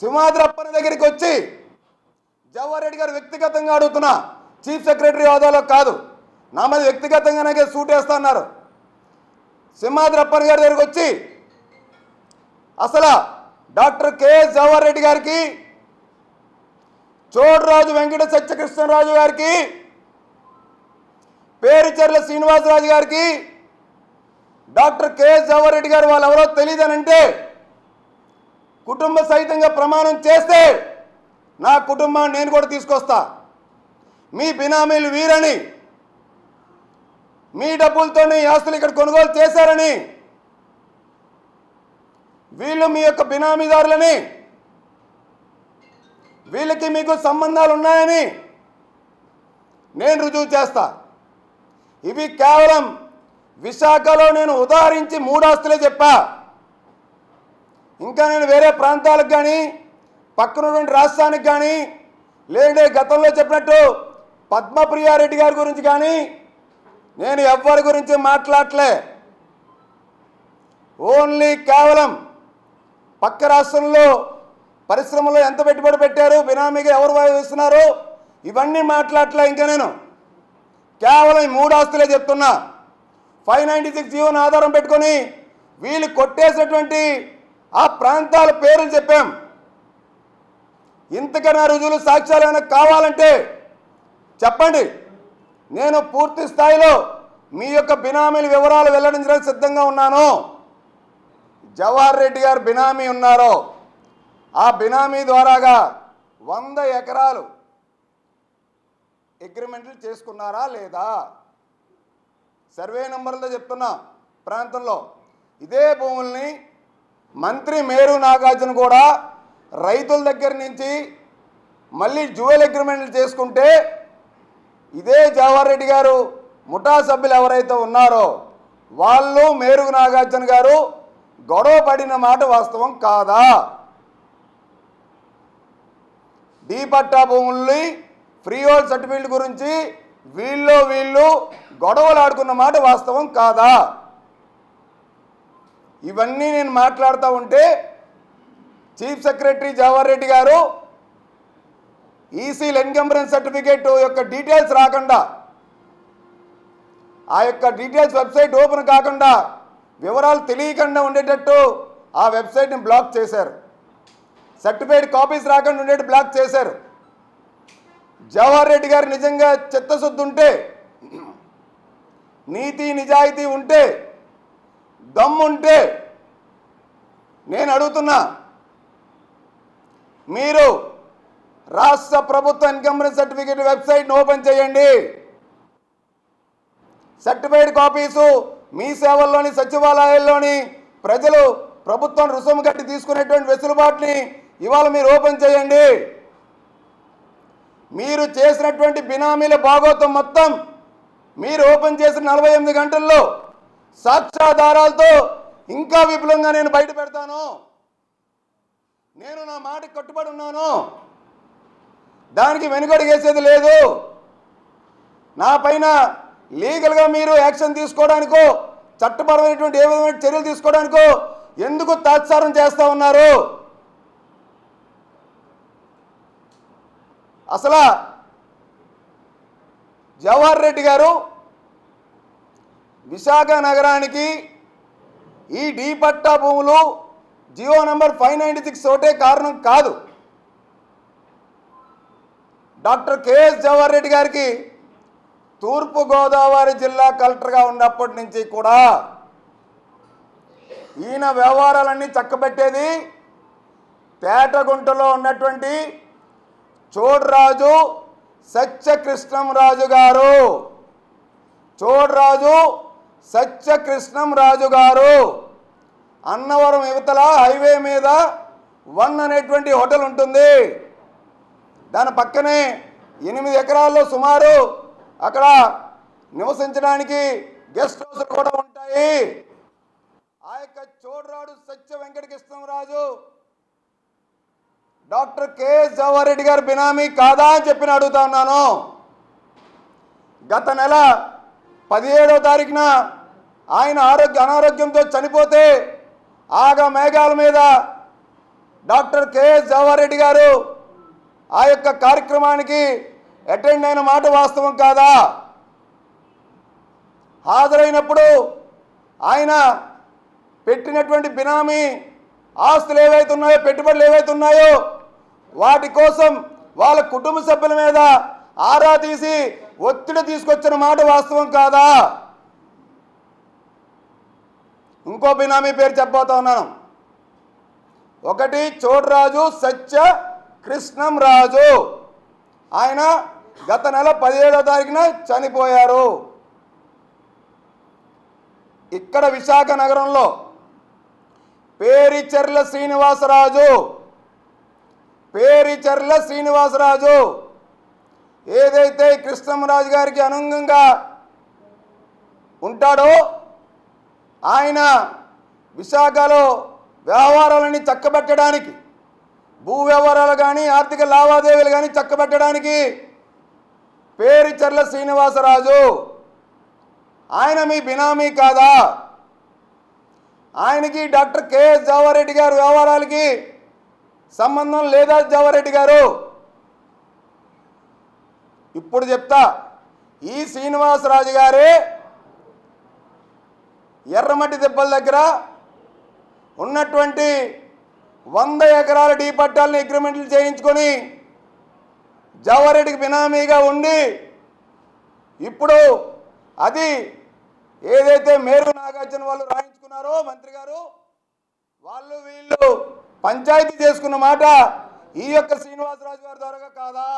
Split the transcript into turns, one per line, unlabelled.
సింహాద్రప్పని దగ్గరికి వచ్చి జవహర్ రెడ్డి గారు వ్యక్తిగతంగా అడుగుతున్నా, చీఫ్ సెక్రటరీ హోదాలో కాదు, నా మీద వ్యక్తిగతంగా నాకే సూట్ వేస్తా అన్నారు. సింహాద్రప్పని గారి దగ్గరికి వచ్చి అసలు డాక్టర్ కెఎస్ జవహర్ రెడ్డి గారికి, చోడరాజు వెంకట సత్యకృష్ణరాజు గారికి, పేరుచెర్ల శ్రీనివాసరాజు గారికి డాక్టర్ కెఎస్ జవహర్ రెడ్డి గారు వాళ్ళు ఎవరో తెలియదనంటే కుటుంబ సహితంగా ప్రమాణం చేస్తే నా కుటుంబాన్ని నేను కూడా తీసుకొస్తా. మీ బినామీలు వీరని, మీ డబ్బులతోనే ఆస్తులు ఇక్కడ కొనుగోలు చేశారని, వీళ్ళు మీ యొక్క బినామీదారులని, వీళ్ళకి మీకు సంబంధాలు ఉన్నాయని నేను రుజువు చేస్తా. ఇవి కేవలం విశాఖలో నేను ఉదాహరించి 3 ఆస్తులే చెప్పా. ఇంకా నేను వేరే ప్రాంతాలకు కానీ పక్కనటువంటి రాష్ట్రానికి కానీ లేదంటే గతంలో చెప్పినట్టు పద్మప్రియారెడ్డి గారి గురించి కానీ నేను ఎవ్వరి గురించి మాట్లాడలే. ఓన్లీ కేవలం పక్క రాష్ట్రంలో పరిశ్రమలో ఎంత పెట్టుబడి పెట్టారు, బినామీగా ఎవరు వేస్తున్నారు, ఇవన్నీ మాట్లాడలే. ఇంకా నేను కేవలం 3 ఆస్తులే చెప్తున్నా. 596 జీవోను ఆధారం పెట్టుకొని వీళ్ళు కొట్టేసినటువంటి ఆ ప్రాంతాల పేర్లు చెప్పాం. ఇంతకన్నా రుజువులు సాక్ష్యాలు ఏమైనా కావాలంటే చెప్పండి. నేను పూర్తి స్థాయిలో మీ యొక్క బినామీల వివరాలు వెల్లడించడానికి సిద్ధంగా ఉన్నాను. జవహర్ రెడ్డి గారు బినామీ ఉన్నారో ఆ బినామీ ద్వారాగా 100 ఎకరాలు అగ్రిమెంట్లు చేసుకున్నారా లేదా? సర్వే నెంబర్లతో చెప్తున్నా. ప్రాంతంలో ఇదే భూముల్ని మంత్రి మేరు నాగార్జున కూడా రైతుల దగ్గర నుంచి మళ్ళీ డ్యూయల్ అగ్రిమెంట్లు చేసుకుంటే ఇదే జవహర్ రెడ్డి గారు ముఠా సభ్యులు ఎవరైతే ఉన్నారో వాళ్ళు మేరు నాగార్జున గారు గొడవ పడిన మాట వాస్తవం కాదా? డీ పట్టా భూముల్ని ఫ్రీ హోల్డ్ సర్టిఫికేట్ గురించి వీళ్ళు గొడవలు ఆడుకున్న మాట వాస్తవం కాదా? ఇవన్నీ నేను మాట్లాడుతూ ఉంటే చీఫ్ సెక్రటరీ జవహర్ రెడ్డి గారు ఈసీ ఎన్కంబరెన్స్ సర్టిఫికేట్ యొక్క డీటెయిల్స్ రాకుండా, ఆ యొక్క డీటెయిల్స్ వెబ్సైట్ ఓపెన్ కాకుండా, వివరాలు తెలియకుండా ఉండేటట్టు ఆ వెబ్సైట్ని బ్లాక్ చేశారు. సర్టిఫైడ్ కాపీస్ రాకుండా ఉండేట్టు బ్లాక్ చేశారు. జవహర్ రెడ్డి గారు నిజంగా చిత్తశుద్ధి ఉంటే, నీతి నిజాయితీ ఉంటే, దమ్ముంటే నేను అడుగుతున్నా, మీరు రాష్ట్ర ప్రభుత్వ ఇన్కంబరెన్స్ సర్టిఫికేట్ వెబ్సైట్ని ఓపెన్ చేయండి. సర్టిఫైడ్ కాపీసు మీ సేవల్లోని సచివాలయాల్లోని ప్రజలు ప్రభుత్వం రుసుము కట్టి తీసుకునేటువంటి వెసులుబాటుని ఇవాళ మీరు ఓపెన్ చేయండి. మీరు చేసినటువంటి బినామీల భాగోతం మొత్తం మీరు ఓపెన్ చేసిన 48 గంటల్లో సాక్ష్యాధారాలతో ఇంకా విపులంగా నేను బయట పెడతాను. నేను నా మాటకి కట్టుబడి ఉన్నాను. దానికి వెనుకడుగేసేది లేదు. నా పైన లీగల్గా మీరు యాక్షన్ తీసుకోవడానికో చట్టపరమైనటువంటి ఏ విధమైన చర్యలు తీసుకోవడానికో ఎందుకు తాత్సారం చేస్తూ ఉన్నారు? అసలు జవహర్ రెడ్డి గారు విశాఖ నగరానికి ఈ డీ పట్టా భూములు జియో నంబర్ 596 ఒకటే కారణం కాదు. డాక్టర్ కెఎస్ జవహర్ రెడ్డి గారికి తూర్పుగోదావరి జిల్లా కలెక్టర్గా ఉన్నప్పటి నుంచి కూడా ఈయన వ్యవహారాలన్నీ చక్కబెట్టేది తేటగుంటలో ఉన్నటువంటి చోడరాజు సత్యకృష్ణంరాజు గారు. చోడరాజు సత్యకృష్ణంరాజు గారు అన్నవరం యువతల హైవే మీద 1 అనేటువంటి హోటల్ ఉంటుంది. దాని పక్కనే 8 ఎకరాల్లో సుమారు అక్కడ నివసించడానికి గెస్ట్ హౌస్లు కూడా ఉంటాయి. ఆ యొక్క చోడరాజు సత్య వెంకటకృష్ణరాజు డాక్టర్ కెఎస్ జవహర్ రెడ్డి గారు బినామీ కాదా అని చెప్పి అడుగుతా ఉన్నాను. గత నెల 17వ తారీఖున ఆయన అనారోగ్యంతో చనిపోతే ఆగ మేఘాల మీద డాక్టర్ కెఎస్ జవారెడ్డి గారు ఆ యొక్క కార్యక్రమానికి అటెండ్ అయిన మాట వాస్తవం కాదా? హాజరైనప్పుడు ఆయన పెట్టినటువంటి బినామీ ఆస్తులు ఏవైతే ఉన్నాయో, పెట్టుబడులు ఏవైతే ఉన్నాయో వాటి కోసం వాళ్ళ కుటుంబ సభ్యుల మీద ఆరా తీసి ఒత్తిడి తీసుకొచ్చిన మాట వాస్తవం కాదా? ఇంకో బినామీ పేరు చెప్పబోతా ఉన్నాను. ఒకటి చోడరాజు సత్య కృష్ణం రాజు. ఆయన గత నెల 17వ తారీఖున చనిపోయారు. ఇక్కడ విశాఖ నగరంలో పేరిచెర్ల శ్రీనివాసరాజు ఏదైతే కృష్ణంరాజు గారికి అనుగుణంగా ఉంటాడో ఆయన విశాఖలో వ్యవహారాలని చక్కబెట్టడానికి, భూ వ్యవహారాలు కానీ ఆర్థిక లావాదేవీలు కానీ చక్కబెట్టడానికి పేరిచెర్ల శ్రీనివాసరాజు ఆయన మీ బినామీ కాదా? ఆయనకి డాక్టర్ కెఎస్ జవారెడ్డి గారి వ్యవహారాలకి సంబంధం లేదా? జవారెడ్డి గారు ఇప్పుడు చెప్తా, ఈ శ్రీనివాసరాజు గారే ఎర్రమట్టి దెబ్బల దగ్గర ఉన్నటువంటి 100 ఎకరాల డీ పట్టాలని అగ్రిమెంట్లు చేయించుకొని జవారెడ్డికి బినామీగా ఉండి ఇప్పుడు అది ఏదైతే మేరు నాగార్జున వాళ్ళు రాయించుకున్నారో మంత్రి గారు, వాళ్ళు వీళ్ళు పంచాయతీ చేసుకున్న మాట ఈ యొక్క శ్రీనివాసరాజు గారి ద్వారా కాదా?